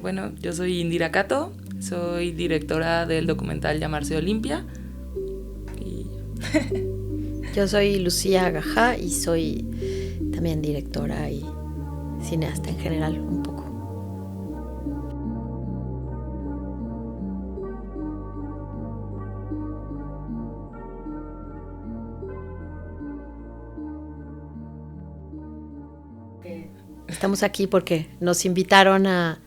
Bueno, yo soy Indira Cato, soy directora del documental Llamarse Olimpia. Y... Yo soy Lucía Gajá y soy también directora y cineasta en general, un poco. Estamos aquí porque nos invitaron a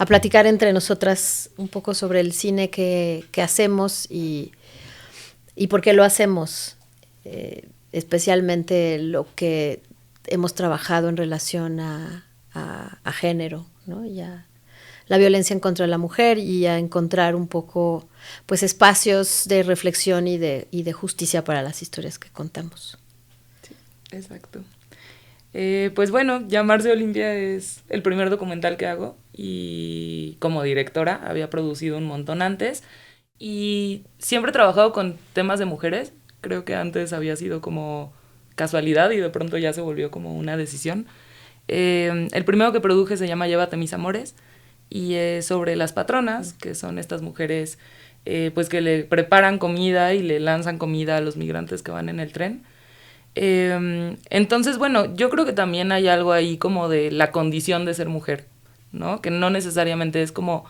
platicar entre nosotras un poco sobre el cine que hacemos y por qué lo hacemos, especialmente lo que hemos trabajado en relación a género, ¿no? Y a la violencia en contra de la mujer y a encontrar un poco pues espacios de reflexión y de justicia para las historias que contamos. Sí, exacto. Pues bueno, Llamarse Olimpia es el primer documental que hago y como directora había producido un montón antes y siempre he trabajado con temas de mujeres. Creo que antes había sido como casualidad y de pronto ya se volvió como una decisión. El primero que produje se llama Llévate mis amores y es sobre las patronas, que son estas mujeres pues que le preparan comida y le lanzan comida a los migrantes que van en el tren. Entonces, bueno, yo creo que también hay algo ahí como de la condición de ser mujer, ¿no? Que no necesariamente es como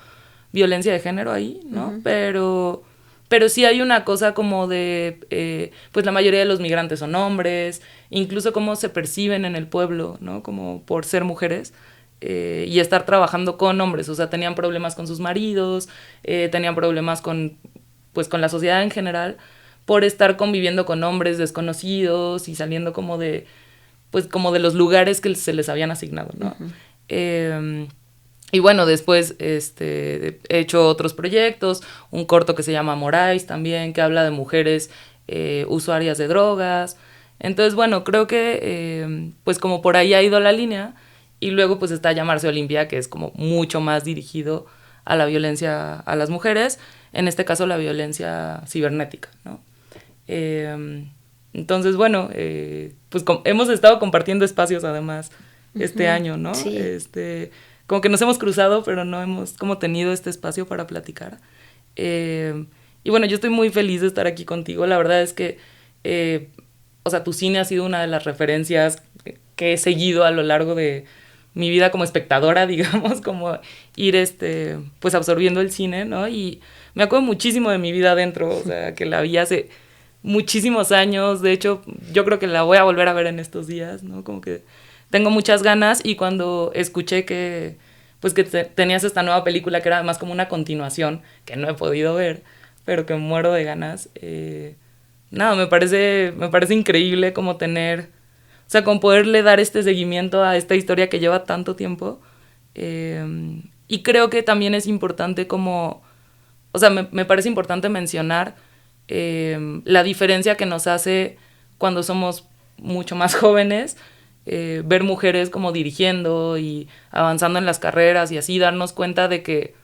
violencia de género ahí, ¿no? Uh-huh. Pero sí hay una cosa como de, pues la mayoría de los migrantes son hombres, incluso cómo se perciben en el pueblo, ¿no? Como por ser mujeres. Y estar trabajando con hombres, o sea, tenían problemas con sus maridos, tenían problemas con, pues, con la sociedad en general, por estar conviviendo con hombres desconocidos y saliendo como de, pues, como de los lugares que se les habían asignado, ¿no? Uh-huh. Y bueno, después he hecho otros proyectos, un corto que se llama Morais también, que habla de mujeres usuarias de drogas. Entonces, bueno, creo que pues como por ahí ha ido la línea. Y luego pues está Llamarse Olimpia, que es como mucho más dirigido a la violencia a las mujeres, en este caso la violencia cibernética, ¿no? Entonces, bueno, pues hemos estado compartiendo espacios además este uh-huh. año, ¿no? Sí. Como que nos hemos cruzado, pero no hemos como tenido este espacio para platicar. Y bueno, yo estoy muy feliz de estar aquí contigo. La verdad es que, o sea, tu cine ha sido una de las referencias que he seguido a lo largo de mi vida como espectadora, digamos, como ir pues absorbiendo el cine, ¿no? Y me acuerdo muchísimo de mi vida adentro, o sea, que la vi hace muchísimos años. De hecho, yo creo que la voy a volver a ver en estos días, ¿no? Como que tengo muchas ganas y cuando escuché que pues que tenías esta nueva película que era más como una continuación, que no he podido ver, pero que muero de ganas, nada, me parece increíble como tener, o sea, como poderle dar este seguimiento a esta historia que lleva tanto tiempo. Y creo que también es importante como, o sea, me parece importante mencionar la diferencia que nos hace cuando somos mucho más jóvenes, ver mujeres como dirigiendo y avanzando en las carreras y así darnos cuenta de que,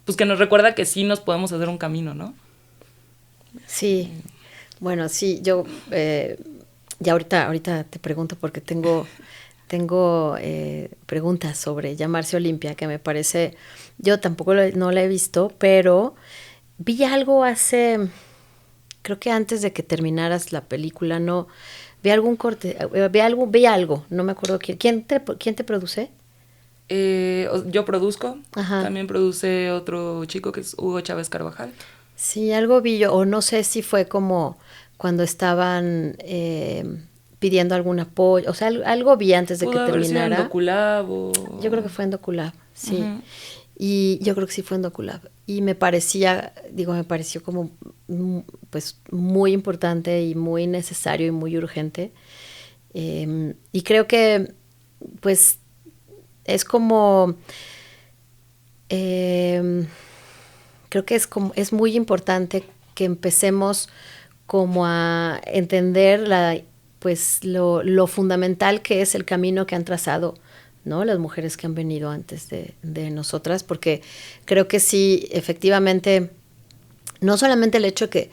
pues que nos recuerda que sí nos podemos hacer un camino, ¿no? Sí, bueno, sí, yo ya ahorita te pregunto porque tengo preguntas sobre Llamarse Olimpia, que me parece, yo tampoco no la he visto, pero vi algo creo que antes de que terminaras la película, no, vi algún corte, vi algo, no me acuerdo quién te produce. Yo produzco, Ajá. También produce otro chico que es Hugo Chávez Carvajal. Sí, algo vi yo, o no sé si fue como cuando estaban pidiendo algún apoyo, o sea, algo vi antes de que terminara. Pudo haber sido en Doculab o... Yo creo que fue en Doculab, sí. Uh-huh. Y yo creo que sí fue en Doculab. Y me pareció como pues muy importante y muy necesario y muy urgente. Y creo que pues es como... creo que es muy importante que empecemos como a entender pues lo fundamental que es el camino que han trazado, ¿no? Las mujeres que han venido antes de nosotras, porque creo que sí, efectivamente, no solamente el hecho de que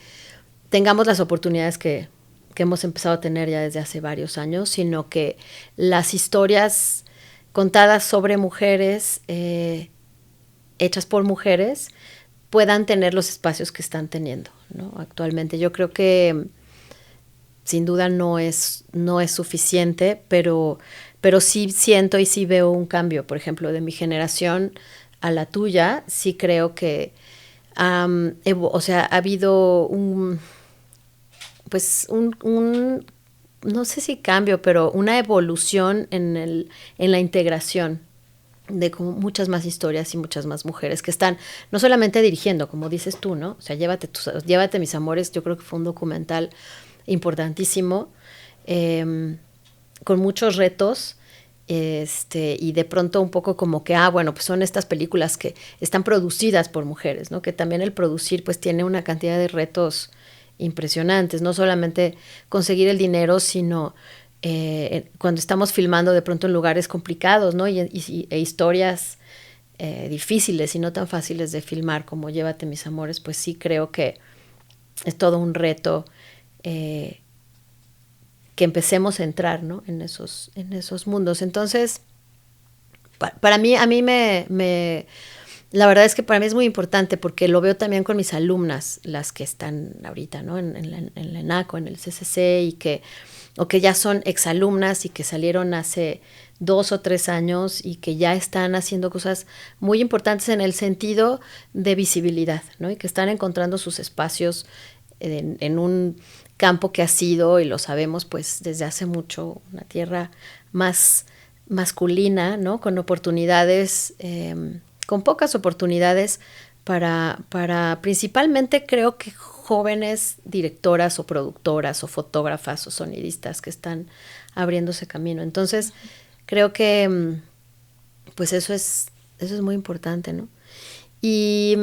tengamos las oportunidades que hemos empezado a tener ya desde hace varios años, sino que las historias contadas sobre mujeres hechas por mujeres puedan tener los espacios que están teniendo, ¿no? Actualmente. Yo creo que sin duda no es suficiente, pero sí siento y sí veo un cambio. Por ejemplo, de mi generación a la tuya, sí creo que o sea, ha habido no sé si cambio, pero una evolución en la integración de como muchas más historias y muchas más mujeres que están no solamente dirigiendo, como dices tú, ¿no? O sea, Llévate mis amores, yo creo que fue un documental importantísimo, con muchos retos, y de pronto un poco como que, bueno, pues son estas películas que están producidas por mujeres, ¿no? Que también el producir pues tiene una cantidad de retos impresionantes, no solamente conseguir el dinero, sino cuando estamos filmando de pronto en lugares complicados, ¿no? E historias difíciles y no tan fáciles de filmar como Llévate mis amores, pues sí creo que es todo un reto que empecemos a entrar, ¿no? en esos mundos. Entonces, para mí, la verdad es que para mí es muy importante porque lo veo también con mis alumnas, las que están ahorita, ¿no? en la ENAC o en el CCC o que ya son exalumnas y que salieron hace 2 o 3 años y que ya están haciendo cosas muy importantes en el sentido de visibilidad, ¿no? Y que están encontrando sus espacios en un campo que ha sido, y lo sabemos pues desde hace mucho, una tierra más masculina, ¿no? Con oportunidades, con pocas oportunidades para principalmente creo que jóvenes directoras o productoras o fotógrafas o sonidistas que están abriéndose camino. Entonces, creo que pues eso es muy importante, ¿no? Y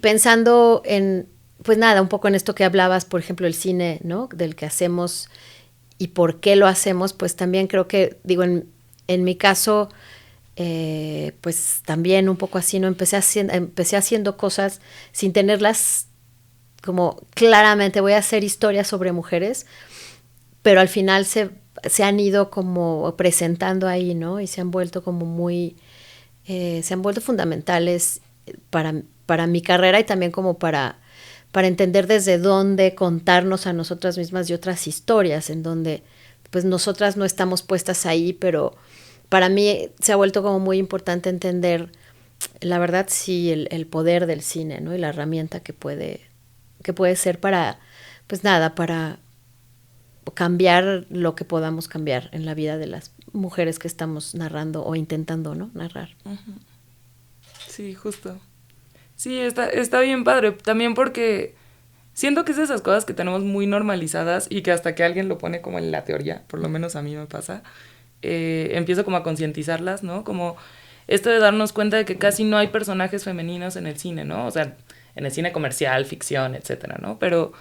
pensando en, pues nada, un poco en esto que hablabas, por ejemplo, el cine, ¿no? Del que hacemos y por qué lo hacemos, pues también creo que, digo, en mi caso, pues también un poco así, ¿no? Empecé haciendo cosas sin tenerlas como claramente voy a hacer historias sobre mujeres, pero al final se han ido como presentando ahí, ¿no? Y se han vuelto como se han vuelto fundamentales para mi carrera y también como para entender desde dónde contarnos a nosotras mismas y otras historias, en donde pues nosotras no estamos puestas ahí, pero para mí se ha vuelto como muy importante entender, la verdad, sí, el poder del cine, ¿no? Y la herramienta que puede ser para, pues nada, para cambiar lo que podamos cambiar en la vida de las mujeres que estamos narrando o intentando, ¿no? Narrar. Uh-huh. Sí, justo. Sí, está bien padre. También porque siento que es de esas cosas que tenemos muy normalizadas y que hasta que alguien lo pone como en la teoría, por lo menos a mí me pasa, empiezo como a concientizarlas, ¿no? Como esto de darnos cuenta de que casi no hay personajes femeninos en el cine, ¿no? O sea, en el cine comercial, ficción, etcétera, ¿no? Pero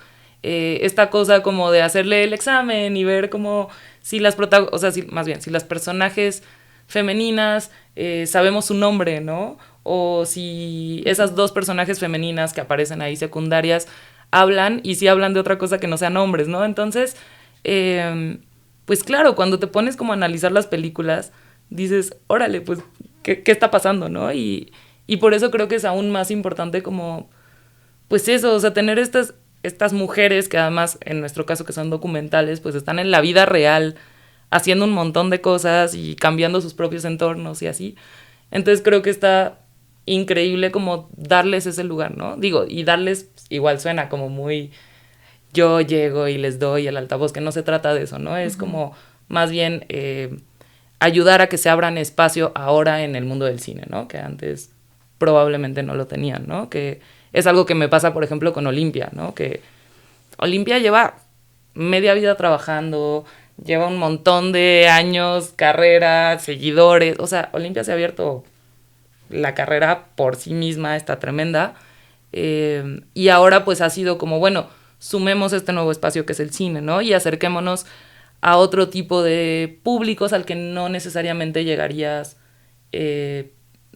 esta cosa como de hacerle el examen y ver como si las si las personajes femeninas sabemos su nombre, ¿no? O si esas 2 personajes femeninas que aparecen ahí secundarias hablan y si hablan de otra cosa que no sean hombres, ¿no? Entonces, pues claro, cuando te pones como a analizar las películas, dices, órale, pues, ¿qué está pasando, no? Y por eso creo que es aún más importante como, pues eso, o sea, tener estas mujeres que además, en nuestro caso que son documentales, pues están en la vida real haciendo un montón de cosas y cambiando sus propios entornos y así. Entonces creo que está increíble como darles ese lugar, ¿no? Digo, y darles, igual suena como muy, yo llego y les doy el altavoz, que no se trata de eso, ¿no? Es uh-huh. Como más bien ayudar a que se abran espacio ahora en el mundo del cine, ¿no? Que antes probablemente no lo tenían, ¿no? Que es algo que me pasa, por ejemplo, con Olimpia, ¿no? Que Olimpia lleva media vida trabajando, lleva un montón de años, carrera, seguidores, o sea, Olimpia se ha abierto la carrera por sí misma, está tremenda, y ahora pues ha sido como, bueno, sumemos este nuevo espacio que es el cine, ¿no? Y acerquémonos a otro tipo de públicos al que no necesariamente llegarías,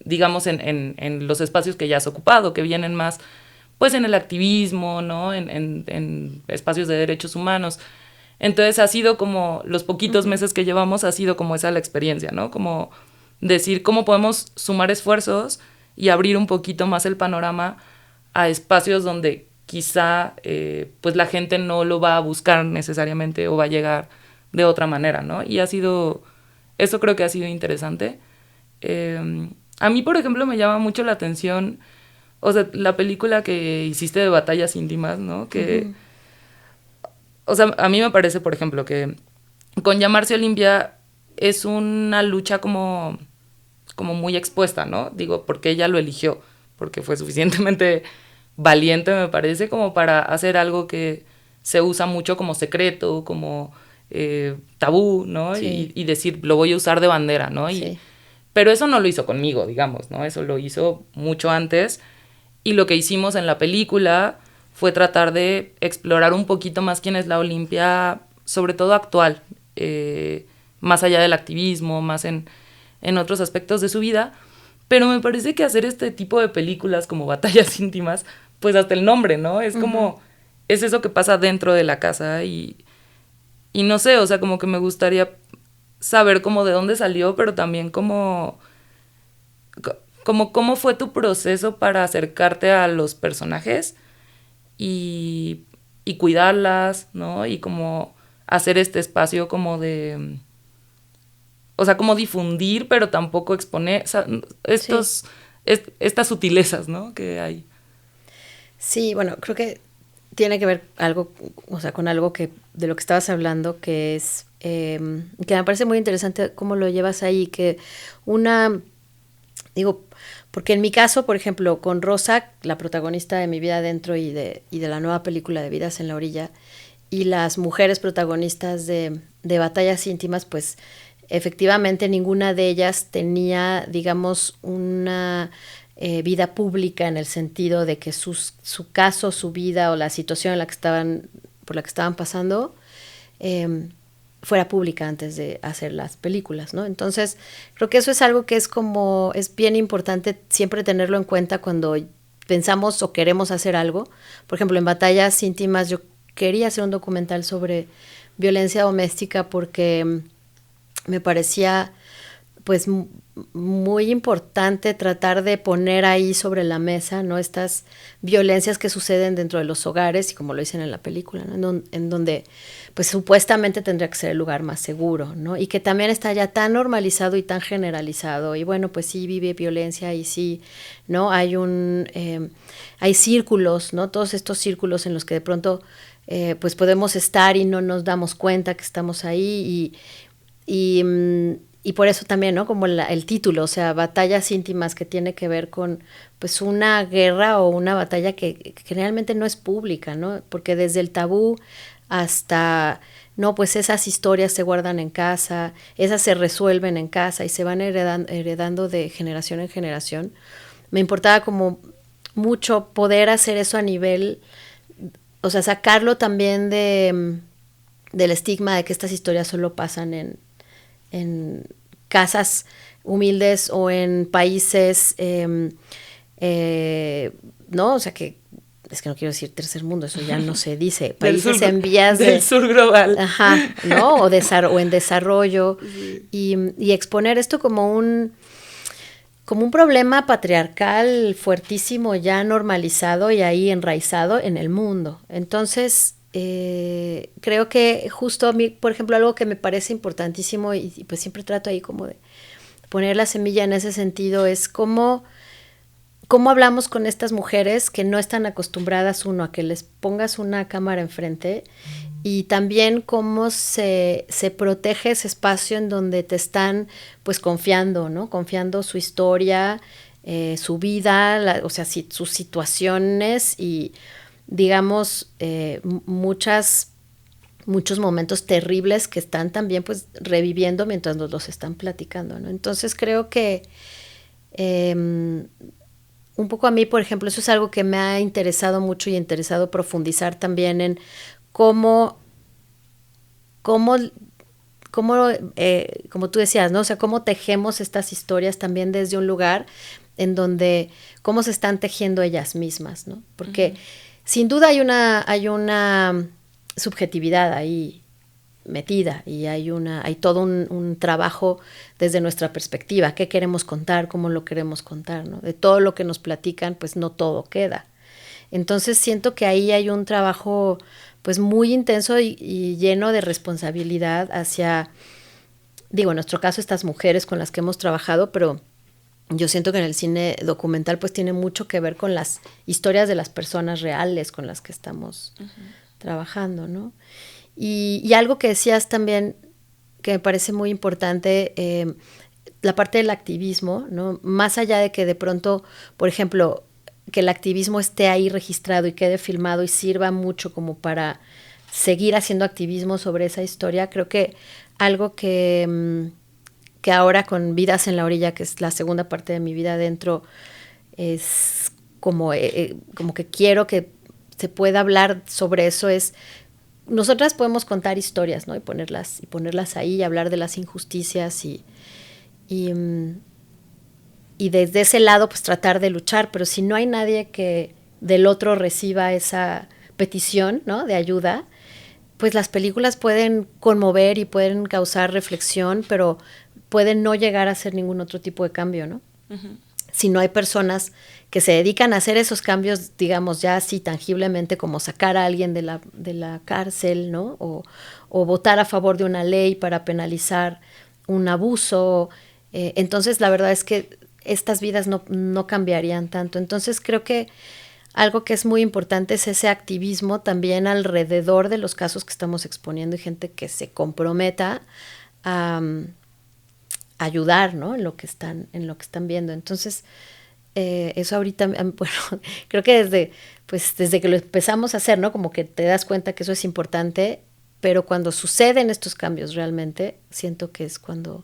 digamos, en los espacios que ya has ocupado, que vienen más, pues, en el activismo, ¿no? En espacios de derechos humanos. Entonces ha sido como, los poquitos uh-huh. meses que llevamos, ha sido como esa la experiencia, ¿no? Como decir cómo podemos sumar esfuerzos y abrir un poquito más el panorama a espacios donde quizá pues la gente no lo va a buscar necesariamente o va a llegar de otra manera, ¿no? Y eso creo que ha sido interesante. A mí, por ejemplo, me llama mucho la atención, o sea, la película que hiciste de Batallas Íntimas, ¿no? Que, o sea, a mí me parece, por ejemplo, que con Llamarse Olimpia es una lucha como muy expuesta, ¿no? Digo, porque ella lo eligió, porque fue suficientemente valiente, me parece, como para hacer algo que se usa mucho como secreto, como tabú, ¿no? Sí. Y decir, lo voy a usar de bandera, ¿no? Sí. Pero eso no lo hizo conmigo, digamos, ¿no? Eso lo hizo mucho antes. Y lo que hicimos en la película fue tratar de explorar un poquito más quién es la Olimpia, sobre todo actual, más allá del activismo, más en otros aspectos de su vida. Pero me parece que hacer este tipo de películas como Batallas Íntimas, pues hasta el nombre, ¿no? Es como, es eso que pasa dentro de la casa y no sé, o sea, como que me gustaría saber como de dónde salió, pero también como cómo fue tu proceso para acercarte a los personajes y cuidarlas, ¿no? Y como hacer este espacio como de, o sea, como difundir, pero tampoco exponer, o sea, estas sutilezas, ¿no? Que hay. Sí, bueno, creo que tiene que ver algo, o sea, con algo que de lo que estabas hablando, que es que me parece muy interesante cómo lo llevas ahí, que digo, porque en mi caso, por ejemplo, con Rosa, la protagonista de Mi vida adentro y de la nueva película de Vidas en la orilla, y las mujeres protagonistas de Batallas Íntimas, pues efectivamente ninguna de ellas tenía, digamos, una vida pública en el sentido de que su caso, su vida o la situación en la que por la que estaban pasando fuera pública antes de hacer las películas, ¿no? Entonces, creo que eso es algo que es bien importante siempre tenerlo en cuenta cuando pensamos o queremos hacer algo. Por ejemplo, en Batallas Íntimas yo quería hacer un documental sobre violencia doméstica porque me parecía pues muy importante tratar de poner ahí sobre la mesa, ¿no? Estas violencias que suceden dentro de los hogares y como lo dicen en la película, ¿no? En donde pues supuestamente tendría que ser el lugar más seguro, ¿no? Y que también está ya tan normalizado y tan generalizado y bueno, pues sí vive violencia y sí, ¿no? Hay círculos, ¿no? Todos estos círculos en los que de pronto pues podemos estar y no nos damos cuenta que estamos ahí y por eso también, ¿no? Como el título, o sea, Batallas Íntimas, que tiene que ver con pues una guerra o una batalla que generalmente no es pública, ¿no? Porque desde el tabú hasta, no, pues esas historias se guardan en casa, esas se resuelven en casa y se van heredando de generación en generación. Me importaba como mucho poder hacer eso a nivel, o sea, sacarlo también del estigma de que estas historias solo pasan en casas humildes o en países, ¿no? O sea, que es que no quiero decir tercer mundo, eso ya no se dice. Países en vías del sur global. Ajá, ¿no? O en desarrollo. Sí. Y exponer esto como un problema patriarcal fuertísimo, ya normalizado y ahí enraizado en el mundo. Entonces, creo que justo a mí, por ejemplo, algo que me parece importantísimo y pues siempre trato ahí como de poner la semilla en ese sentido es cómo hablamos con estas mujeres que no están acostumbradas, uno, a que les pongas una cámara enfrente y también cómo se protege ese espacio en donde te están pues confiando, ¿no? Confiando su historia, su vida, o sea, sus situaciones y digamos muchos momentos terribles que están también pues reviviendo mientras nos los están platicando, ¿no? Entonces creo que un poco a mí, por ejemplo, eso es algo que me ha interesado mucho y interesado profundizar también en cómo como tú decías, ¿no? O sea, cómo tejemos estas historias también desde un lugar en donde cómo se están tejiendo ellas mismas, ¿no? Porque sin duda hay una subjetividad ahí metida y hay todo un trabajo desde nuestra perspectiva, qué queremos contar, cómo lo queremos contar, ¿no? De todo lo que nos platican, pues no todo queda. Entonces siento que ahí hay un trabajo pues muy intenso y lleno de responsabilidad hacia, digo, en nuestro caso estas mujeres con las que hemos trabajado, pero yo siento que en el cine documental pues tiene mucho que ver con las historias de las personas reales con las que estamos trabajando, ¿no? Y algo que decías también que me parece muy importante, la parte del activismo, ¿no? Más allá de que de pronto, por ejemplo, que el activismo esté ahí registrado y quede filmado y sirva mucho como para seguir haciendo activismo sobre esa historia, creo que algo que ahora con Vidas en la Orilla, que es la segunda parte de mi vida adentro, es como que quiero que se pueda hablar sobre eso, es nosotras podemos contar historias, ¿no? Y ponerlas ahí y hablar de las injusticias y desde ese lado pues tratar de luchar, pero si no hay nadie que del otro reciba esa petición, ¿no? De ayuda, pues las películas pueden conmover y pueden causar reflexión, pero pueden no llegar a hacer ningún otro tipo de cambio, ¿no? Uh-huh. Si no hay personas que se dedican a hacer esos cambios, digamos, ya así tangiblemente, como sacar a alguien de la cárcel, ¿no? O votar a favor de una ley para penalizar un abuso. Entonces, la verdad es que estas vidas no cambiarían tanto. Entonces, creo que algo que es muy importante es ese activismo también alrededor de los casos que estamos exponiendo y gente que se comprometa a ayudar, ¿no? en lo que están viendo. Entonces, eso ahorita, bueno, creo que desde que lo empezamos a hacer, ¿no? Como que te das cuenta que eso es importante, pero cuando suceden estos cambios realmente, siento que es cuando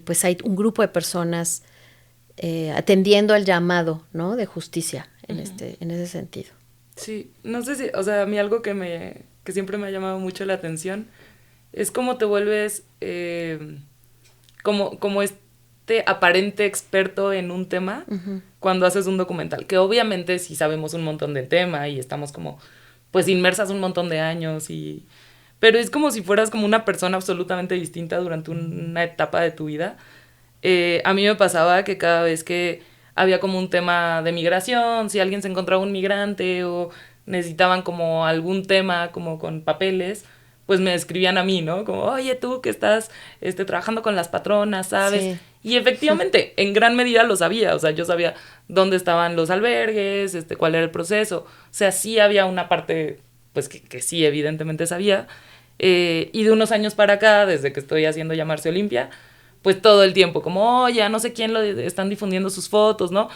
pues hay un grupo de personas atendiendo al llamado, ¿no? de justicia en, uh-huh. en ese sentido. Sí, no sé si, o sea, a mí algo que siempre me ha llamado mucho la atención es cómo te vuelves como este aparente experto en un tema uh-huh. cuando haces un documental, que obviamente sí sabemos un montón del tema y estamos como pues inmersas un montón de años pero es como si fueras como una persona absolutamente distinta durante una etapa de tu vida. A mí me pasaba que cada vez que había como un tema de migración, si alguien se encontraba un migrante o necesitaban como algún tema como con papeles, pues me escribían a mí, ¿no? Como, oye, tú que estás trabajando con las patronas, ¿sabes? Sí. Y efectivamente, en gran medida lo sabía. O sea, yo sabía dónde estaban los albergues, cuál era el proceso. O sea, sí había una parte, pues, que sí, evidentemente sabía. Y de unos años para acá, desde que estoy haciendo Llamarse Olimpia, pues todo el tiempo, como, oye, a no sé quién están difundiendo sus fotos, ¿no?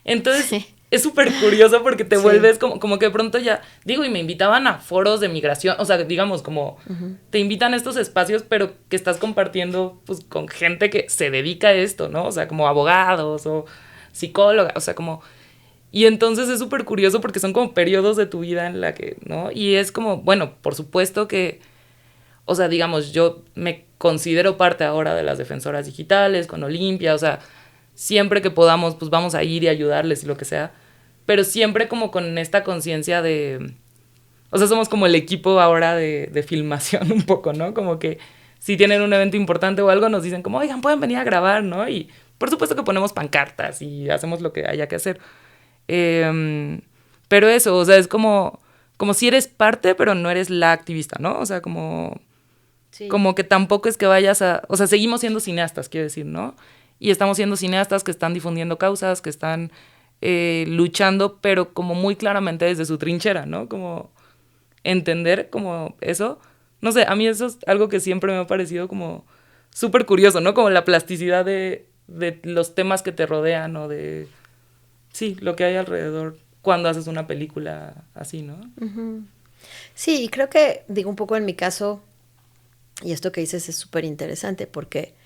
Entonces... Sí. Es súper curioso porque te sí. vuelves como que de pronto ya... Digo, y me invitaban a foros de migración. O sea, digamos, como... Uh-huh. Te invitan a estos espacios, pero que estás compartiendo pues con gente que se dedica a esto, ¿no? O sea, como abogados o psicólogas. O sea, como... Y entonces es súper curioso porque son como periodos de tu vida en la que, ¿no? Y es como... Bueno, por supuesto que... O sea, digamos, yo me considero parte ahora de las defensoras digitales con Olimpia. O sea... Siempre que podamos, pues vamos a ir y ayudarles y lo que sea. Pero siempre como con esta conciencia de... O sea, somos como el equipo ahora de filmación un poco, ¿no? Como que si tienen un evento importante o algo, nos dicen como, oigan, pueden venir a grabar, ¿no? Y por supuesto que ponemos pancartas y hacemos lo que haya que hacer. Pero eso, o sea, es como si eres parte, pero no eres la activista, ¿no? O sea, como que tampoco es que vayas a... O sea, seguimos siendo cineastas, quiero decir, ¿no? Y estamos siendo cineastas que están difundiendo causas, que están luchando, pero como muy claramente desde su trinchera, ¿no? Como entender como eso. No sé, a mí eso es algo que siempre me ha parecido como súper curioso, ¿no? Como la plasticidad de los temas que te rodean o de... Sí, lo que hay alrededor cuando haces una película así, ¿no? Uh-huh. Sí, y creo que, digo, un poco en mi caso, y esto que dices es súper interesante porque...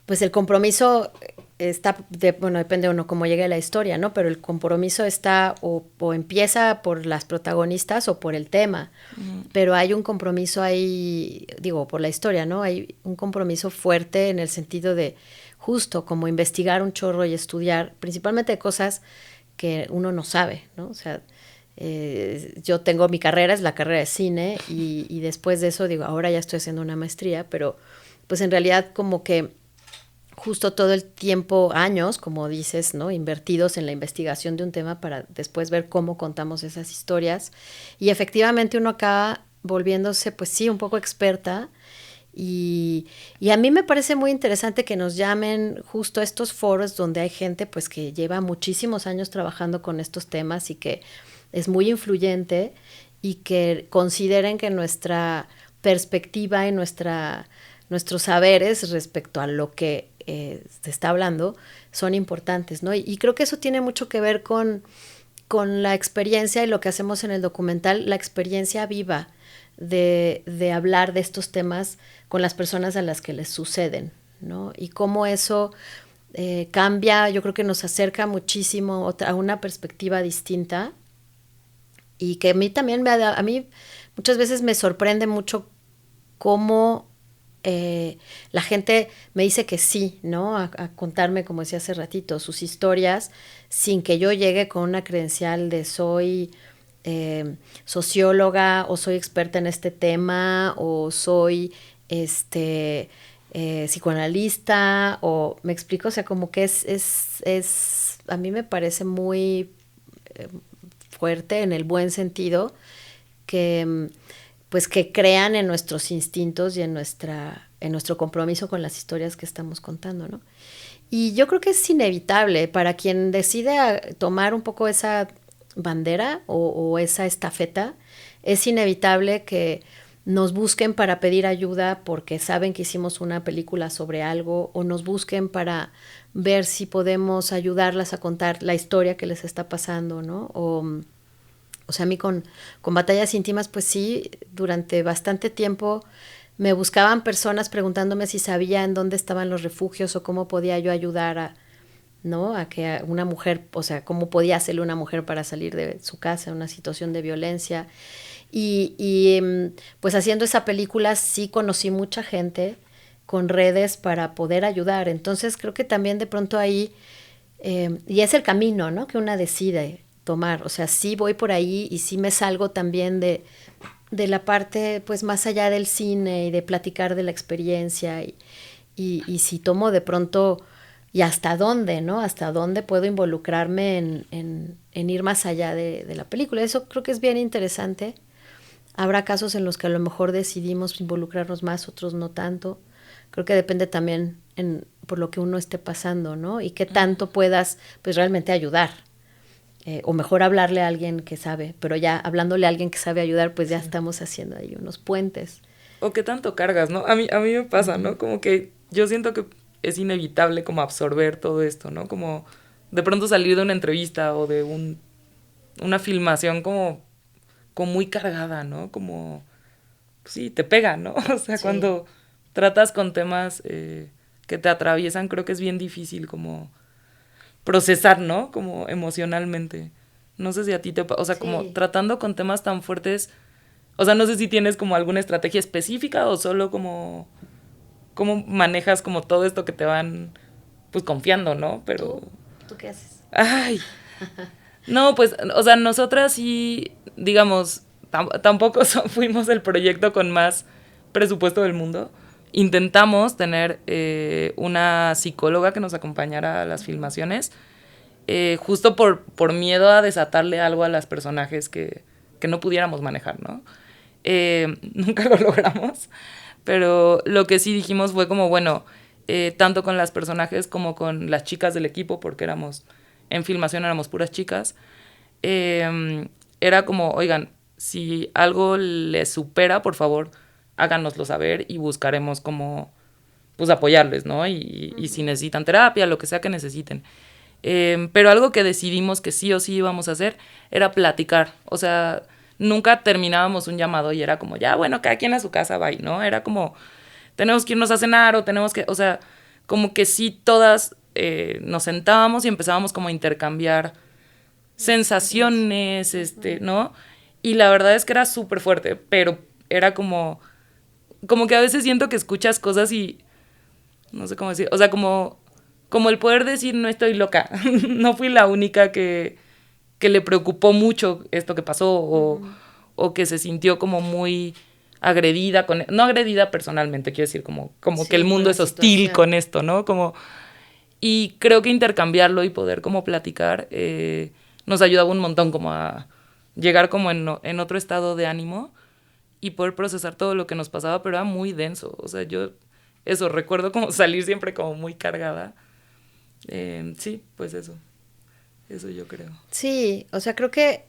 Pues el compromiso está, depende uno cómo llegue la historia, ¿no? Pero el compromiso está o empieza por las protagonistas o por el tema. Uh-huh. Pero hay un compromiso ahí, digo, por la historia, ¿no? Hay un compromiso fuerte en el sentido de justo como investigar un chorro y estudiar, principalmente cosas que uno no sabe, ¿no? O sea, Yo tengo mi carrera, es la carrera de cine, y después de eso digo, ahora ya estoy haciendo una maestría, pero pues en realidad como que justo todo el tiempo, años, como dices, ¿no? Invertidos en la investigación de un tema para después ver cómo contamos esas historias. Y efectivamente uno acaba volviéndose, pues sí, un poco experta. Y a mí me parece muy interesante que nos llamen justo a estos foros donde hay gente pues que lleva muchísimos años trabajando con estos temas y que es muy influyente, y que consideren que nuestra perspectiva y nuestros saberes respecto a lo que se está hablando son importantes, ¿no? Y creo que eso tiene mucho que ver con la experiencia y lo que hacemos en el documental, la experiencia viva de hablar de estos temas con las personas a las que les suceden, ¿no? Y cómo eso cambia, yo creo que nos acerca muchísimo a una perspectiva distinta, y que a mí también a mí muchas veces me sorprende mucho cómo la gente me dice que sí, ¿no? A contarme, como decía hace ratito, sus historias, sin que yo llegue con una credencial de soy socióloga, o soy experta en este tema, o soy psicoanalista, o me explico, o sea, como que a mí me parece muy fuerte en el buen sentido que pues que crean en nuestros instintos y en nuestro compromiso con las historias que estamos contando, ¿no? Y yo creo que es inevitable para quien decide tomar un poco esa bandera o esa estafeta, es inevitable que nos busquen para pedir ayuda porque saben que hicimos una película sobre algo, o nos busquen para ver si podemos ayudarlas a contar la historia que les está pasando, ¿no? O sea, a mí con Batallas Íntimas, pues sí, durante bastante tiempo me buscaban personas preguntándome si sabía en dónde estaban los refugios o cómo podía yo ayudar ¿no? A que una mujer, o sea, cómo podía hacerle una mujer para salir de su casa en una situación de violencia. Pues haciendo esa película sí conocí mucha gente con redes para poder ayudar. Entonces creo que también de pronto ahí, y es el camino, ¿no? Que una decide tomar. O sea, sí voy por ahí y sí me salgo también de la parte pues más allá del cine y de platicar de la experiencia, y si tomo de pronto, y hasta dónde, ¿no? Hasta dónde puedo involucrarme en ir más allá de la película. Eso creo que es bien interesante. Habrá casos en los que a lo mejor decidimos involucrarnos más, otros no tanto. Creo que depende también por lo que uno esté pasando, ¿no? Y qué tanto puedas pues realmente ayudar. O mejor hablarle a alguien que sabe, pero ya hablándole a alguien que sabe ayudar, pues ya estamos haciendo ahí unos puentes. O qué tanto cargas, ¿no? A mí me pasa, ¿no? Como que yo siento que es inevitable como absorber todo esto, ¿no? Como de pronto salir de una entrevista o de una filmación como muy cargada, ¿no? Como, sí, te pega, ¿no? O sea, sí. Cuando tratas con temas que te atraviesan, creo que es bien difícil como procesar, ¿no? Como emocionalmente. No sé si a ti te pasa, o sea, sí. Como tratando con temas tan fuertes, o sea, no sé si tienes como alguna estrategia específica o solo como cómo manejas como todo esto que te van pues confiando, ¿no? Pero ¿Tú qué haces? Ay. No, pues, o sea, nosotras sí, digamos, tampoco fuimos el proyecto con más presupuesto del mundo. Intentamos tener una psicóloga que nos acompañara a las filmaciones, justo por miedo a desatarle algo a las personajes que no pudiéramos manejar, ¿no? Nunca lo logramos, pero lo que sí dijimos fue como, bueno, tanto con las personajes como con las chicas del equipo, porque en filmación éramos puras chicas, era como, oigan, si algo les supera, por favor, háganoslo saber y buscaremos cómo, pues, apoyarles, ¿no? Y si necesitan terapia, lo que sea que necesiten. Pero algo que decidimos que sí o sí íbamos a hacer era platicar. O sea, nunca terminábamos un llamado y era como, ya, bueno, cada quien a su casa, bye, ¿no? Era como, tenemos que irnos a cenar o tenemos que, o sea, como que sí todas nos sentábamos y empezábamos como a intercambiar sensaciones, ¿no? Y la verdad es que era súper fuerte, pero era como que a veces siento que escuchas cosas y no sé cómo decir, o sea, como el poder decir no estoy loca, no fui la única que que le preocupó mucho esto que pasó o que se sintió como muy agredida, no agredida personalmente, quiero decir, como sí, que el mundo es hostil situación con esto, ¿no? Y creo que intercambiarlo y poder como platicar nos ayudaba un montón como a llegar como en otro estado de ánimo y poder procesar todo lo que nos pasaba, pero era muy denso. O sea, yo recuerdo como salir siempre como muy cargada. Sí, pues eso yo creo. Sí, o sea, creo que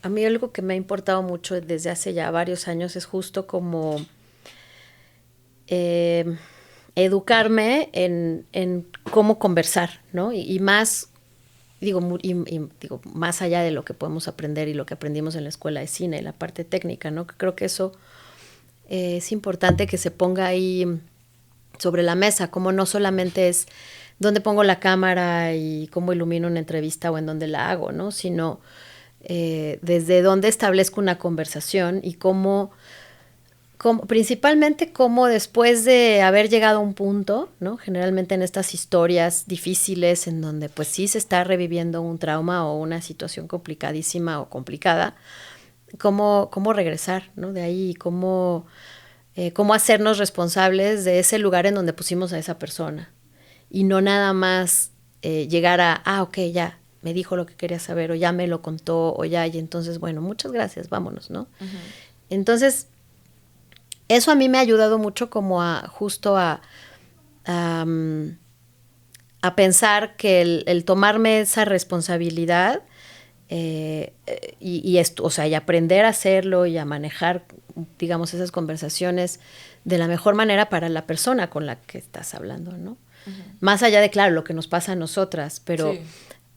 a mí algo que me ha importado mucho desde hace ya varios años es justo como educarme en cómo conversar, ¿no? Y más, digo, digo, más allá de lo que podemos aprender y lo que aprendimos en la escuela de cine, la parte técnica, ¿no? Creo que eso es importante que se ponga ahí sobre la mesa, como no solamente es dónde pongo la cámara y cómo ilumino una entrevista o en dónde la hago, ¿no? Sino desde dónde establezco una conversación y principalmente cómo después de haber llegado a un punto, ¿no? Generalmente en estas historias difíciles en donde pues sí se está reviviendo un trauma o una situación complicadísima o complicada, cómo regresar, ¿no? De ahí, cómo hacernos responsables de ese lugar en donde pusimos a esa persona. Y no nada más llegar a, ok, ya, me dijo lo que quería saber, o ya me lo contó, o ya, y entonces, bueno, muchas gracias, vámonos, ¿no? Uh-huh. Entonces, eso a mí me ha ayudado mucho como justo a pensar que el tomarme esa responsabilidad o sea, y aprender a hacerlo y a manejar, digamos, esas conversaciones de la mejor manera para la persona con la que estás hablando, ¿no? Uh-huh. Más allá de, claro, lo que nos pasa a nosotras,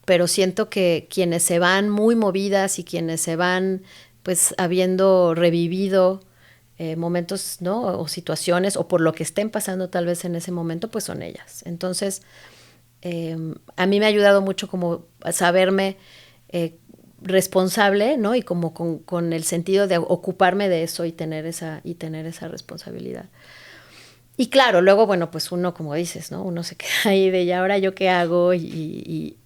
pero siento que quienes se van muy movidas y quienes se van, pues, habiendo revivido momentos, ¿no? O situaciones, o por lo que estén pasando tal vez en ese momento, pues son ellas. Entonces, a mí me ha ayudado mucho como a saberme responsable, ¿no? Y como con el sentido de ocuparme de eso y tener esa responsabilidad. Y claro, luego, bueno, pues uno, como dices, ¿no? Uno se queda ahí de, ¿y ahora yo qué hago? Y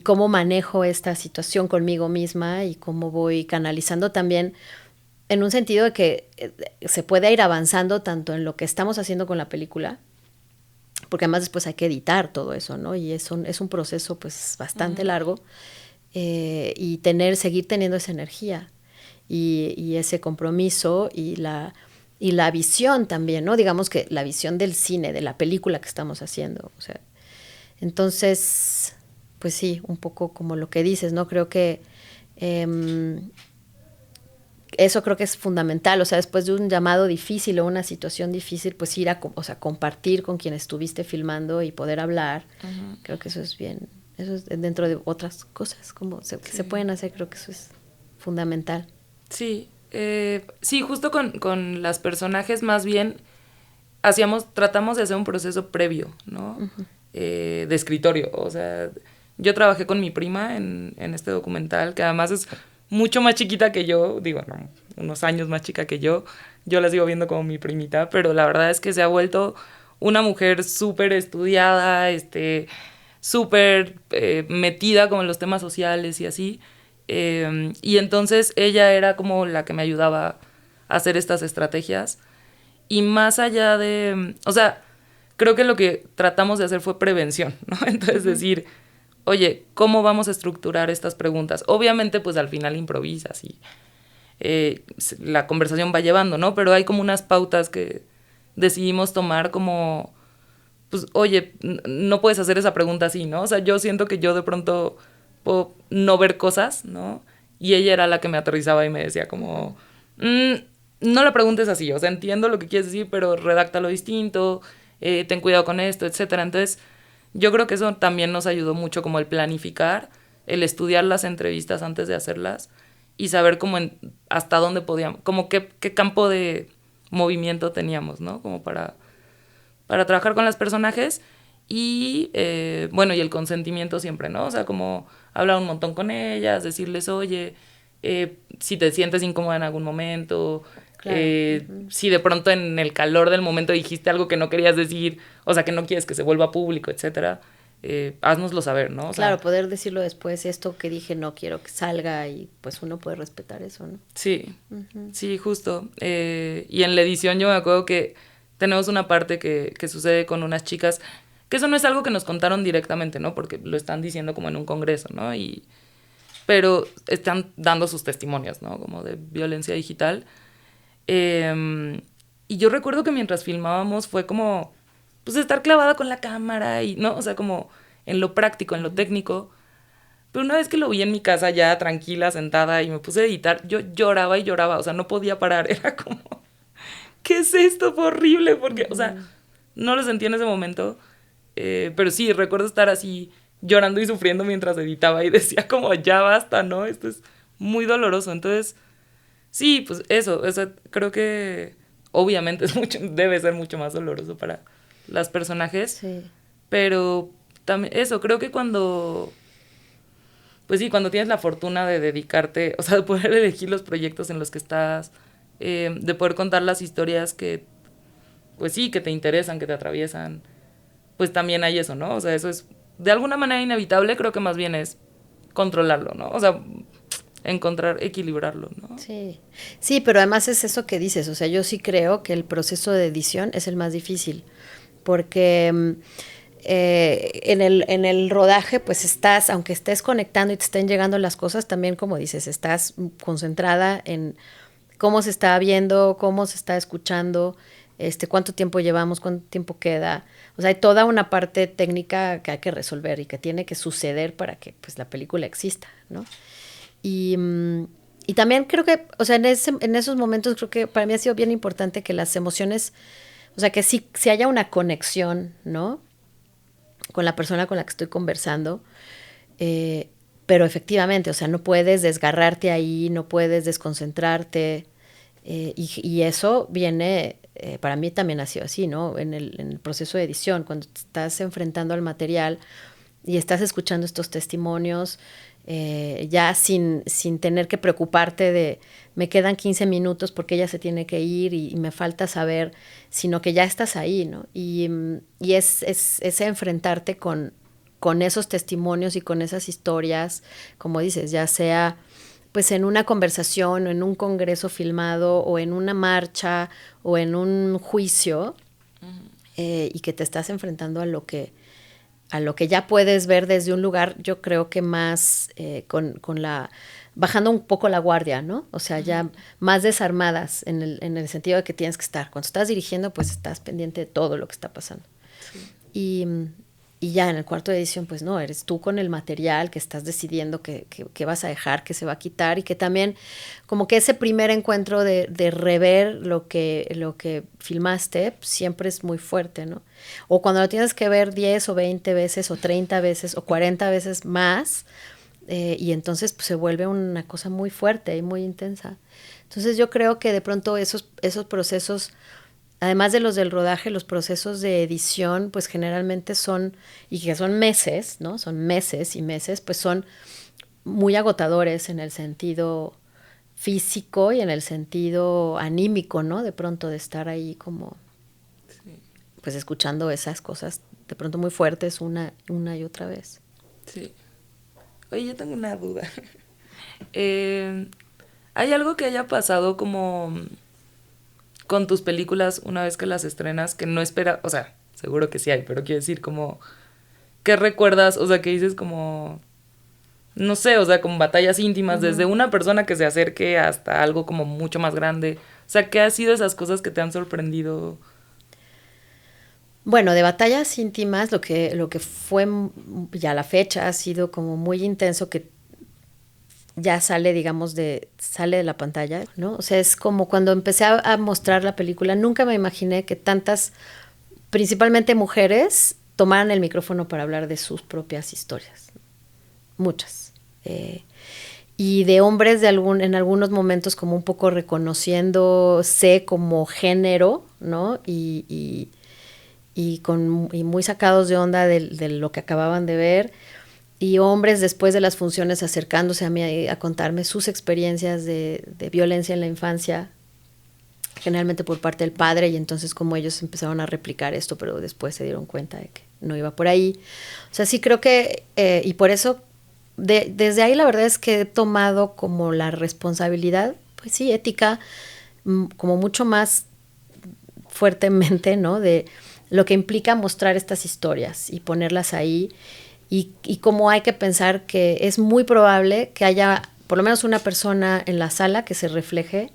cómo manejo esta situación conmigo misma y cómo voy canalizando también en un sentido de que se puede ir avanzando tanto en lo que estamos haciendo con la película, porque además después hay que editar todo eso, ¿no? Y es un proceso pues bastante uh-huh. largo, y seguir teniendo esa energía y ese compromiso y la visión también, ¿no? Digamos que la visión del cine, de la película que estamos haciendo, o sea, entonces, pues sí, un poco como lo que dices, ¿no? Creo que eso creo que es fundamental, o sea, después de un llamado difícil o una situación difícil, pues ir compartir con quien estuviste filmando y poder hablar. Uh-huh. Creo que eso es bien, eso es dentro de otras cosas que se pueden hacer, creo que eso es fundamental. Sí, sí, justo con las personajes más bien tratamos de hacer un proceso previo, ¿no? Uh-huh. De escritorio, o sea, yo trabajé con mi prima en este documental, que además es mucho más chiquita que yo, digo, no, unos años más chica que yo la sigo viendo como mi primita, pero la verdad es que se ha vuelto una mujer súper estudiada, súper metida como en los temas sociales y así, y entonces ella era como la que me ayudaba a hacer estas estrategias, y más allá de, o sea, creo que lo que tratamos de hacer fue prevención, ¿no? Entonces uh-huh. decir, oye, ¿cómo vamos a estructurar estas preguntas? Obviamente, pues al final improvisas y la conversación va llevando, ¿no? Pero hay como unas pautas que decidimos tomar como, pues, oye, no puedes hacer esa pregunta así, ¿no? O sea, yo siento que yo de pronto puedo no ver cosas, ¿no? Y ella era la que me aterrizaba y me decía como, no la preguntes así, o sea, entiendo lo que quieres decir, pero redáctalo distinto, ten cuidado con esto, etcétera. Entonces, yo creo que eso también nos ayudó mucho, como el planificar, el estudiar las entrevistas antes de hacerlas y saber como hasta dónde podíamos, como qué campo de movimiento teníamos, ¿no? Como para trabajar con los personajes y, bueno, y el consentimiento siempre, ¿no? O sea, como hablar un montón con ellas, decirles, oye, si te sientes incómoda en algún momento, claro. Uh-huh. Si de pronto en el calor del momento dijiste algo que no querías decir, o sea, que no quieres que se vuelva público, etcétera, haznoslo saber, ¿no? O sea, claro, poder decirlo después, esto que dije no quiero que salga y pues uno puede respetar eso, ¿no? sí, sí, justo. Y en la edición yo me acuerdo que tenemos una parte que sucede con unas chicas, que eso no es algo que nos contaron directamente, ¿no? Porque lo están diciendo como en un congreso, ¿no? Pero están dando sus testimonios, ¿no? Como de violencia digital. Y yo recuerdo que mientras filmábamos fue como, pues, estar clavada con la cámara y, ¿no? O sea, como en lo práctico, en lo técnico. Pero una vez que lo vi en mi casa ya tranquila, sentada y me puse a editar, yo lloraba y lloraba, o sea, no podía parar. Era como, ¿qué es esto? Fue horrible porque, o sea, no lo sentí en ese momento. Pero sí, recuerdo estar así llorando y sufriendo mientras editaba y decía como, ya basta, ¿no? Esto es muy doloroso. Entonces, sí, pues eso creo que obviamente debe ser mucho más doloroso para las personajes. Sí. Pero también eso, creo que pues sí, cuando tienes la fortuna de dedicarte, o sea, de poder elegir los proyectos en los que estás, de poder contar las historias que, pues sí, que te interesan, que te atraviesan, pues también hay eso, ¿no? O sea, eso es de alguna manera inevitable, creo que más bien es controlarlo, ¿no? O sea, equilibrarlo, ¿no? Sí, sí, pero además es eso que dices, o sea, yo sí creo que el proceso de edición es el más difícil, porque en el rodaje pues estás, aunque estés conectando y te estén llegando las cosas, también como dices, estás concentrada en cómo se está viendo, cómo se está escuchando, cuánto tiempo llevamos, cuánto tiempo queda. O sea, hay toda una parte técnica que hay que resolver y que tiene que suceder para que pues la película exista, ¿no? Y también creo que, o sea, en esos momentos creo que para mí ha sido bien importante que las emociones, o sea, que sí haya una conexión, ¿no? Con la persona con la que estoy conversando. Pero efectivamente, o sea, no puedes desgarrarte ahí, no puedes desconcentrarte. Y eso viene, para mí también ha sido así, ¿no? En el proceso de edición, cuando te estás enfrentando al material y estás escuchando estos testimonios, ya sin tener que preocuparte de me quedan 15 minutos porque ella se tiene que ir y me falta saber, sino que ya estás ahí, ¿no? Y es enfrentarte con esos testimonios y con esas historias, como dices, ya sea pues en una conversación o en un congreso filmado o en una marcha o en un juicio, y que te estás enfrentando a lo que ya puedes ver desde un lugar, yo creo que más con la bajando un poco la guardia, ¿no? O sea, ya más desarmadas en el sentido de que tienes que estar. Cuando estás dirigiendo, pues estás pendiente de todo lo que está pasando. Sí. Y ya en el cuarto de edición, pues no, eres tú con el material que estás decidiendo qué vas a dejar, qué se va a quitar, y que también como que ese primer encuentro de rever lo que filmaste siempre es muy fuerte, ¿no? O cuando lo tienes que ver 10 o 20 veces o 30 veces o 40 veces más, y entonces pues, se vuelve una cosa muy fuerte y muy intensa. Entonces yo creo que de pronto esos procesos, además de los del rodaje, los procesos de edición, pues generalmente son, y que son meses, ¿no? Son meses y meses, pues son muy agotadores en el sentido físico y en el sentido anímico, ¿no? De pronto de estar ahí como, sí, pues escuchando esas cosas de pronto muy fuertes una y otra vez. Sí. Oye, yo tengo una duda. ¿Hay algo que haya pasado como con tus películas una vez que las estrenas que no espera, o sea, seguro que sí hay, pero quiero decir como, ¿qué recuerdas? O sea, que dices como, no sé, o sea, como batallas íntimas, desde una persona que se acerque hasta algo como mucho más grande. O sea, ¿qué ha sido esas cosas que te han sorprendido? Bueno, de batallas íntimas, lo que fue ya la fecha ha sido como muy intenso, que ya sale, digamos, sale de la pantalla, ¿no? O sea, es como cuando empecé a mostrar la película, nunca me imaginé que tantas, principalmente mujeres, tomaran el micrófono para hablar de sus propias historias. Muchas. Y de hombres en algunos momentos como un poco reconociéndose como género, ¿no? Y muy sacados de onda de lo que acababan de ver. Y hombres después de las funciones acercándose a mí a contarme sus experiencias de violencia en la infancia, generalmente por parte del padre, y entonces como ellos empezaron a replicar esto, pero después se dieron cuenta de que no iba por ahí. O sea, sí creo que, y por eso, desde ahí la verdad es que he tomado como la responsabilidad, pues sí, ética, como mucho más fuertemente, ¿no? De lo que implica mostrar estas historias y ponerlas ahí, y cómo hay que pensar que es muy probable que haya por lo menos una persona en la sala que se refleje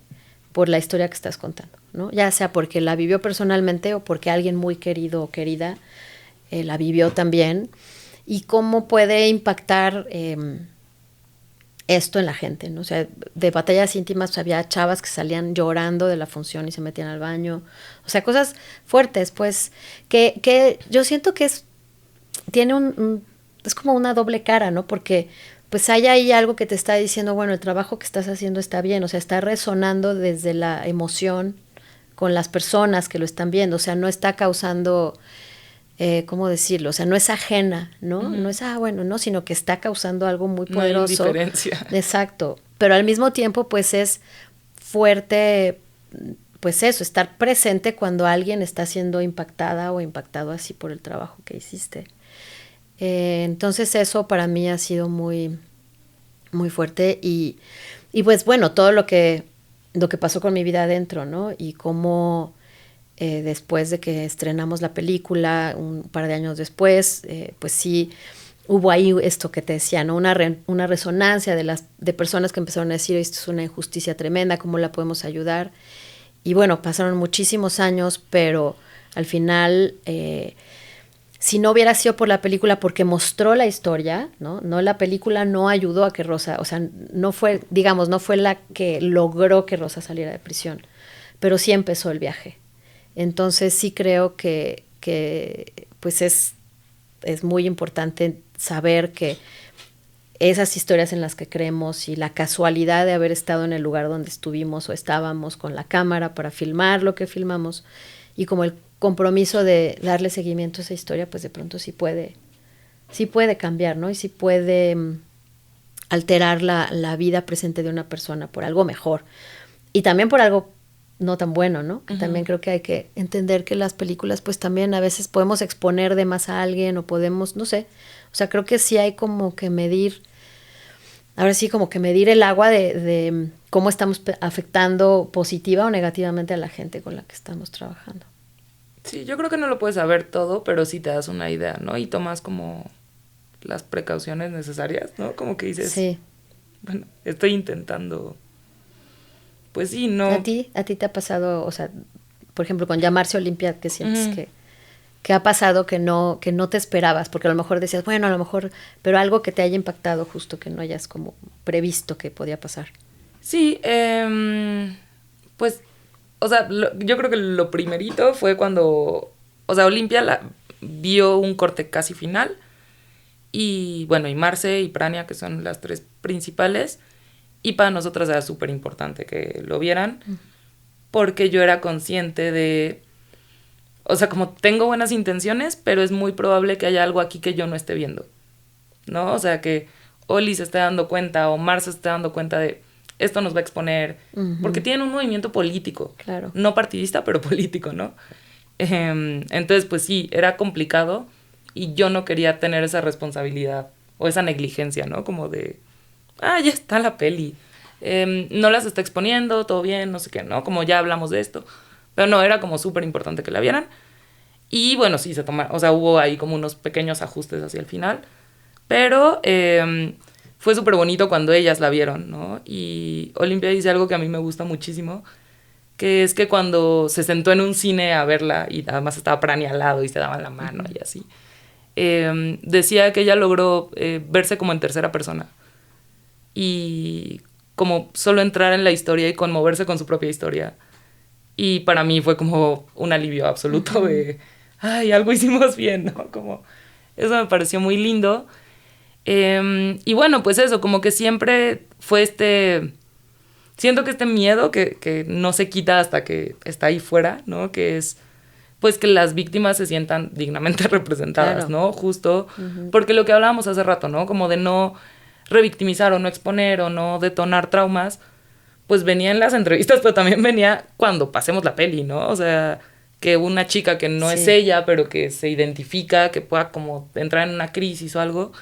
por la historia que estás contando, ¿no? Ya sea porque la vivió personalmente o porque alguien muy querido o querida la vivió también, y cómo puede impactar esto en la gente, ¿no? O sea, de batallas íntimas había chavas que salían llorando de la función y se metían al baño. O sea, cosas fuertes, pues, que yo siento que tiene es como una doble cara, ¿no? Porque pues hay ahí algo que te está diciendo, bueno, el trabajo que estás haciendo está bien, o sea, está resonando desde la emoción con las personas que lo están viendo, o sea, no está causando, ¿cómo decirlo? O sea, no es ajena, ¿no? No es, bueno, no, sino que está causando algo muy poderoso. No hay indiferencia. Exacto, pero al mismo tiempo, pues es fuerte, pues eso, estar presente cuando alguien está siendo impactada o impactado así por el trabajo que hiciste. Entonces eso para mí ha sido muy, muy fuerte, y pues bueno, todo lo que pasó con mi vida adentro, ¿no? Y cómo después de que estrenamos la película, un par de años después, pues sí, hubo ahí esto que te decía, ¿no? Una resonancia de personas que empezaron a decir, esto es una injusticia tremenda, ¿cómo la podemos ayudar? Y bueno, pasaron muchísimos años, pero al final, si no hubiera sido por la película, porque mostró la historia, ¿no? La película no ayudó a que Rosa, o sea, no fue, digamos, no fue la que logró que Rosa saliera de prisión, pero sí empezó el viaje. Entonces sí creo que pues es muy importante saber que esas historias en las que creemos y la casualidad de haber estado en el lugar donde estuvimos o estábamos con la cámara para filmar lo que filmamos, y como el compromiso de darle seguimiento a esa historia, pues de pronto sí puede cambiar, ¿no? Y sí puede alterar la vida presente de una persona por algo mejor. Y también por algo no tan bueno, ¿no? Que también creo que hay que entender que las películas pues también a veces podemos exponer de más a alguien, o podemos, no sé, o sea, creo que sí hay como que medir, ahora sí como que medir el agua de cómo estamos afectando positiva o negativamente a la gente con la que estamos trabajando. Sí, yo creo que no lo puedes saber todo, pero sí te das una idea, ¿no? Y tomas como las precauciones necesarias, ¿no? Como que dices, sí, bueno, estoy intentando. Pues sí, no. ¿A ti te ha pasado, o sea, por ejemplo, con Llamarse Olimpia, que sientes que ha pasado que no te esperabas? Porque a lo mejor decías, bueno, a lo mejor, pero algo que te haya impactado justo que no hayas como previsto que podía pasar. Sí, pues, o sea, yo creo que lo primerito fue cuando, o sea, Olimpia vio un corte casi final, y bueno, y Marce y Prania, que son las tres principales, y para nosotras era súper importante que lo vieran, porque yo era consciente de, o sea, como tengo buenas intenciones, pero es muy probable que haya algo aquí que yo no esté viendo, ¿no? O sea, que Oli se esté dando cuenta o Marce se esté dando cuenta de esto nos va a exponer, porque tienen un movimiento político, claro, no partidista, pero político, ¿no? Entonces, pues sí, era complicado, y yo no quería tener esa responsabilidad o esa negligencia, ¿no? Como de, ya está la peli, no las está exponiendo, todo bien, no sé qué, ¿no? Como ya hablamos de esto. Pero no, era como súper importante que la vieran. Y bueno, sí, o sea, hubo ahí como unos pequeños ajustes hacia el final. Pero fue súper bonito cuando ellas la vieron, ¿no? Y Olimpia dice algo que a mí me gusta muchísimo, que es que cuando se sentó en un cine a verla, y además estaba Prania al lado y se daban la mano y así, decía que ella logró verse como en tercera persona. Y como solo entrar en la historia y conmoverse con su propia historia. Y para mí fue como un alivio absoluto de, ay, algo hicimos bien, ¿no? Como, eso me pareció muy lindo. Y bueno, pues eso, como que siempre fue siento que este miedo que no se quita hasta que está ahí fuera, ¿no? Que es, pues, que las víctimas se sientan dignamente representadas, claro, ¿no? Justo, porque lo que hablábamos hace rato, ¿no? Como de no revictimizar o no exponer o no detonar traumas, pues venía en las entrevistas, pero también venía cuando pasemos la peli, ¿no? O sea, que una chica que no es ella, pero que se identifica, que pueda como entrar en una crisis o algo.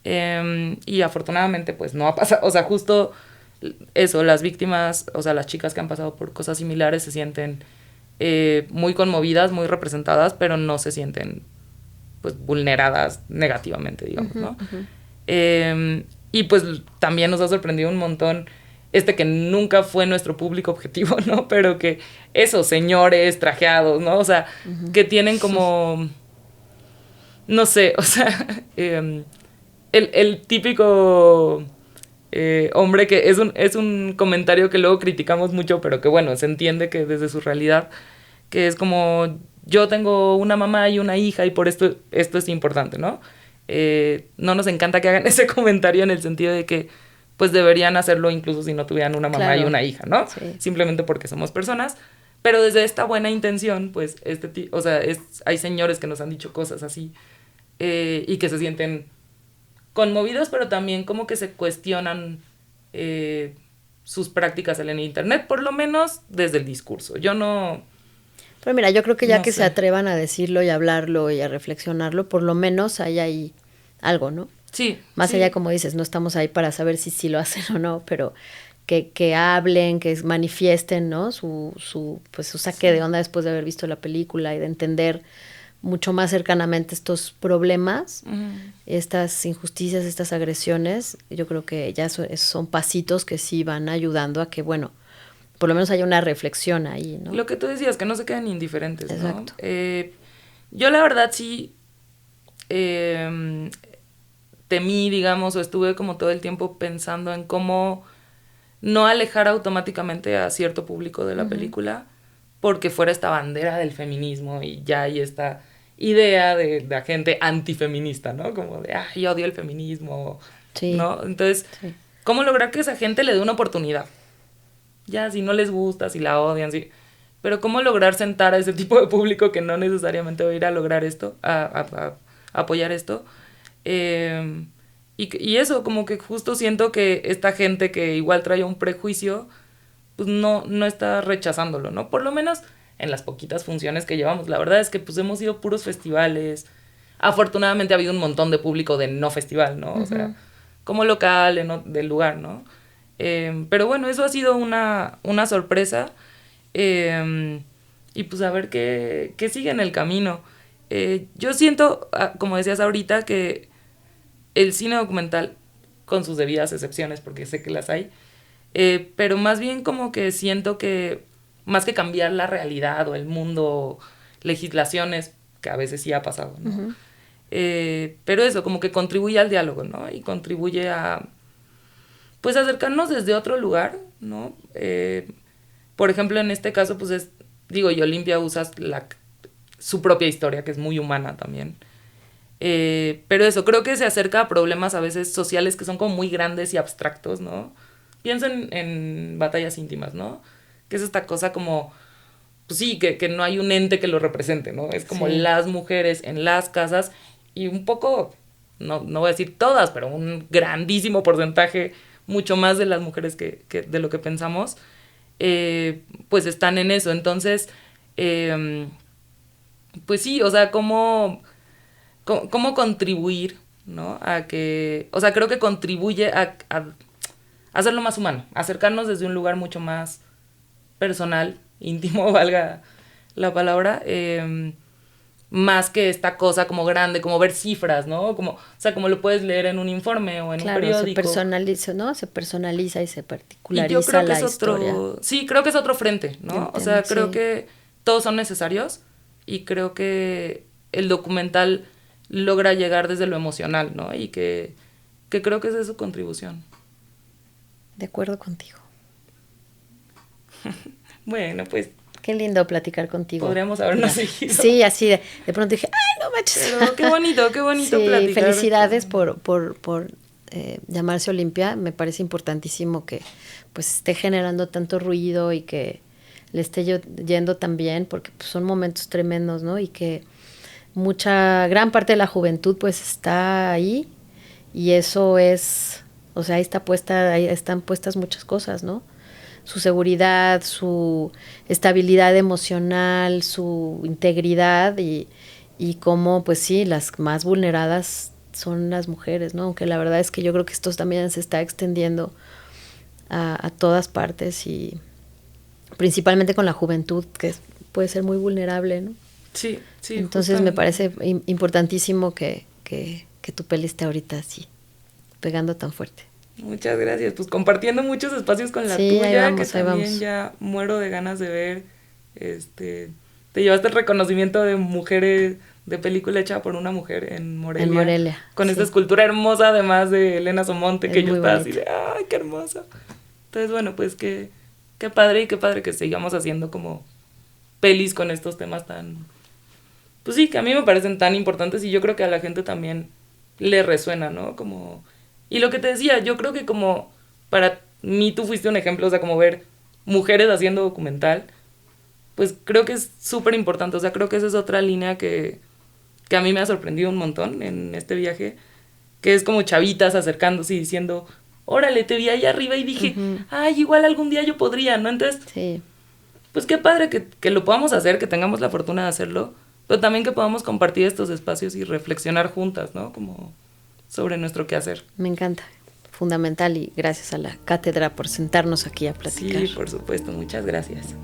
Y afortunadamente pues no ha pasado, o sea, justo eso, las víctimas, o sea, las chicas que han pasado por cosas similares se sienten muy conmovidas, muy representadas, pero no se sienten pues vulneradas negativamente, digamos, ¿no? Y pues también nos ha sorprendido un montón que nunca fue nuestro público objetivo, ¿no? Pero que esos señores trajeados, ¿no? O sea, que tienen como, no sé, o sea, el típico hombre que es un comentario que luego criticamos mucho, pero que bueno, se entiende que desde su realidad, que es como, yo tengo una mamá y una hija y por esto es importante, ¿no? No nos encanta que hagan ese comentario en el sentido de que pues deberían hacerlo incluso si no tuvieran una mamá y una hija, ¿no? Sí. Simplemente porque somos personas. Pero desde esta buena intención, pues, o sea, hay señores que nos han dicho cosas así y que se sienten conmovidos, pero también como que se cuestionan sus prácticas en el internet, por lo menos desde el discurso. Yo no... Pero mira, yo creo que ya que se atrevan a decirlo y a hablarlo y a reflexionarlo, por lo menos hay ahí algo, ¿no? Sí. Más allá, como dices, no estamos ahí para saber si sí lo hacen o no, pero que hablen, que manifiesten, ¿no? Su saque de onda después de haber visto la película y de entender mucho más cercanamente estos problemas, estas injusticias, estas agresiones. Yo creo que ya son pasitos que sí van ayudando a que, bueno, por lo menos haya una reflexión ahí, ¿no? Lo que tú decías, que no se queden indiferentes, ¿no? Exacto. Yo la verdad sí temí, digamos, o estuve como todo el tiempo pensando en cómo no alejar automáticamente a cierto público de la película porque fuera esta bandera del feminismo y ya hay esta idea de la gente antifeminista, ¿no? Como de, yo odio el feminismo, ¿no? Entonces, ¿cómo lograr que esa gente le dé una oportunidad? Ya, si no les gusta, si la odian, sí. Pero ¿cómo lograr sentar a ese tipo de público que no necesariamente va a ir a lograr esto, a apoyar esto? Y eso, como que justo siento que esta gente que igual trae un prejuicio, pues no está rechazándolo, ¿no? Por lo menos en las poquitas funciones que llevamos. La verdad es que pues hemos ido puros festivales. Afortunadamente ha habido un montón de público de no festival, ¿no? O sea, como local, del lugar, ¿no? Pero bueno, eso ha sido una sorpresa. Y pues a ver qué sigue en el camino. Yo siento, como decías ahorita, que el cine documental, con sus debidas excepciones, porque sé que las hay, pero más bien como que siento que, más que cambiar la realidad o el mundo, legislaciones, que a veces sí ha pasado, ¿no? Pero eso, como que contribuye al diálogo, ¿no? Y contribuye a, pues, acercarnos desde otro lugar, ¿no? Por ejemplo, en este caso, pues y Olimpia usa su propia historia, que es muy humana también. Pero eso, creo que se acerca a problemas a veces sociales que son como muy grandes y abstractos, ¿no? Pienso en batallas íntimas, ¿no? Que es esta cosa como, pues sí, que no hay un ente que lo represente, ¿no? Es como las mujeres en las casas y un poco, no voy a decir todas, pero un grandísimo porcentaje, mucho más de las mujeres que de lo que pensamos, pues están en eso. Entonces, pues sí, o sea, ¿cómo contribuir, ¿no? A que, o sea, creo que contribuye a hacerlo más humano, acercarnos desde un lugar mucho más personal, íntimo, valga la palabra, más que esta cosa como grande, como ver cifras, ¿no? Como, o sea, como lo puedes leer en un informe o en un periódico. Se personaliza, ¿no? Se personaliza y se particulariza y yo creo que la es historia. Sí, creo que es otro frente, ¿no? Entiendo, o sea, creo que todos son necesarios y creo que el documental logra llegar desde lo emocional, ¿no? Y que creo que esa es su contribución. De acuerdo contigo. Bueno, pues... Qué lindo platicar contigo. Podríamos habernos seguido. Sí, así de pronto dije, ¡ay, no manches! Pero qué bonito sí, platicar. Felicidades por llamarse Olimpia. Me parece importantísimo que pues esté generando tanto ruido y que le esté yendo tan bien, porque pues, son momentos tremendos, ¿no? Y que gran parte de la juventud pues está ahí y eso es, o sea, ahí están puestas muchas cosas, ¿no? su seguridad, su estabilidad emocional, su integridad y cómo, pues sí, las más vulneradas son las mujeres, ¿no? Aunque la verdad es que yo creo que esto también se está extendiendo a todas partes y principalmente con la juventud, que puede ser muy vulnerable, ¿no? Sí, sí. Entonces me parece importantísimo que tu peli esté ahorita así, pegando tan fuerte. Muchas gracias. Pues compartiendo muchos espacios con la Sí, tuya, ahí vamos, que también ya muero de ganas de ver. Te llevaste el reconocimiento de mujeres, de película hecha por una mujer en Morelia. En Morelia. Con sí. esta escultura hermosa, además de Elena Somonte, Es que yo estaba bonita. así de, ¡ay, qué hermosa! Entonces, bueno, pues qué padre y qué padre que sigamos haciendo como pelis con estos temas tan, pues sí, que a mí me parecen tan importantes y yo creo que a la gente también le resuena, ¿no? Como, y lo que te decía, yo creo que como para mí tú fuiste un ejemplo, o sea, como ver mujeres haciendo documental, pues creo que es súper importante, o sea, creo que esa es otra línea que a mí me ha sorprendido un montón en este viaje, que es como chavitas acercándose y diciendo, órale, te vi allá arriba y dije, ay, igual algún día yo podría, ¿no? Entonces, sí. Pues qué padre que lo podamos hacer, que tengamos la fortuna de hacerlo, pero también que podamos compartir estos espacios y reflexionar juntas, ¿no? Como sobre nuestro quehacer. Me encanta, fundamental y gracias a la cátedra por sentarnos aquí a platicar. Sí, por supuesto, muchas gracias.